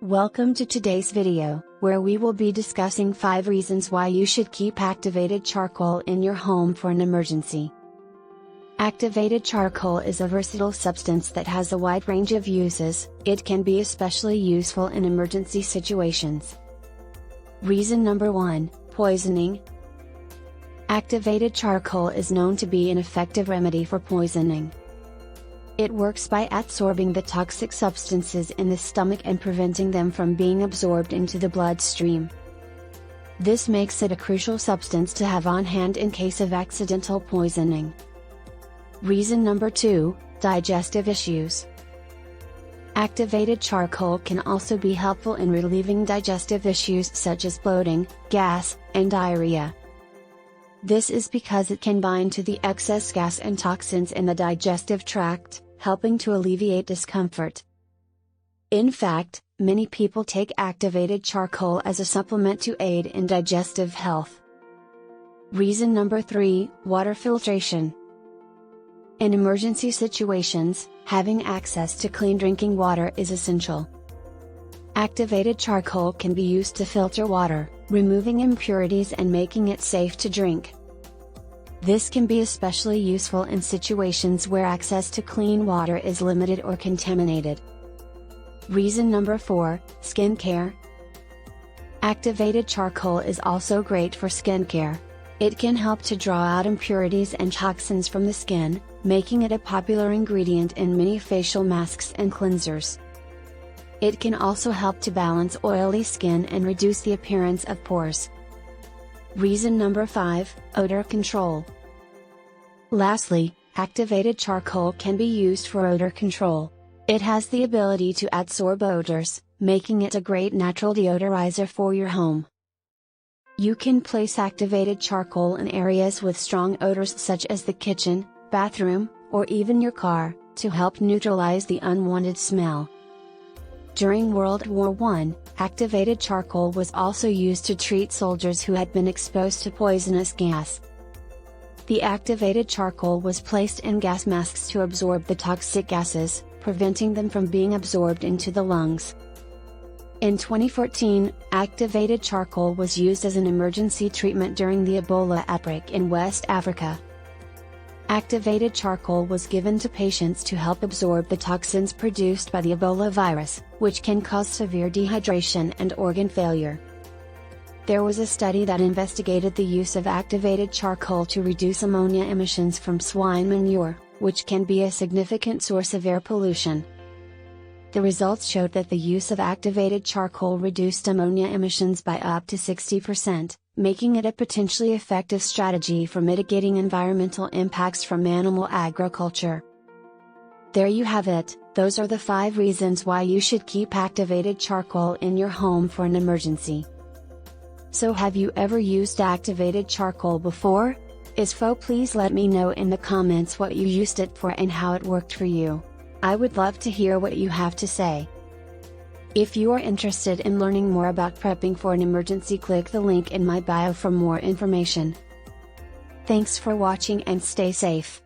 Welcome to today's video, where we will be discussing 5 reasons why you should keep activated charcoal in your home for an emergency. Activated charcoal is a versatile substance that has a wide range of uses. It can be especially useful in emergency situations. Reason number 1, poisoning. Activated charcoal is known to be an effective remedy for poisoning. It works by adsorbing the toxic substances in the stomach and preventing them from being absorbed into the bloodstream. This makes it a crucial substance to have on hand in case of accidental poisoning. Reason number 2, digestive issues. Activated charcoal can also be helpful in relieving digestive issues such as bloating, gas, and diarrhea. This is because it can bind to the excess gas and toxins in the digestive tract, helping to alleviate discomfort. In fact, many people take activated charcoal as a supplement to aid in digestive health. Reason number 3, water filtration. In emergency situations, having access to clean drinking water is essential. Activated charcoal can be used to filter water, removing impurities and making it safe to drink. This can be especially useful in situations where access to clean water is limited or contaminated. Reason number 4, skincare. Activated charcoal is also great for skincare. It can help to draw out impurities and toxins from the skin, making it a popular ingredient in many facial masks and cleansers. It can also help to balance oily skin and reduce the appearance of pores. Reason number 5, odor control. Lastly, activated charcoal can be used for odor control. It has the ability to adsorb odors, making it a great natural deodorizer for your home. You can place activated charcoal in areas with strong odors such as the kitchen, bathroom, or even your car, to help neutralize the unwanted smell. During World War I, activated charcoal was also used to treat soldiers who had been exposed to poisonous gas. The activated charcoal was placed in gas masks to absorb the toxic gases, preventing them from being absorbed into the lungs. In 2014, activated charcoal was used as an emergency treatment during the Ebola outbreak in West Africa. Activated charcoal was given to patients to help absorb the toxins produced by the Ebola virus, which can cause severe dehydration and organ failure. There was a study that investigated the use of activated charcoal to reduce ammonia emissions from swine manure, which can be a significant source of air pollution. The results showed that the use of activated charcoal reduced ammonia emissions by up to 60%, making it a potentially effective strategy for mitigating environmental impacts from animal agriculture. There you have it, those are the 5 reasons why you should keep activated charcoal in your home for an emergency. So have you ever used activated charcoal before? If so, please let me know in the comments what you used it for and how it worked for you. I would love to hear what you have to say. If you are interested in learning more about prepping for an emergency, click the link in my bio for more information. Thanks for watching and stay safe.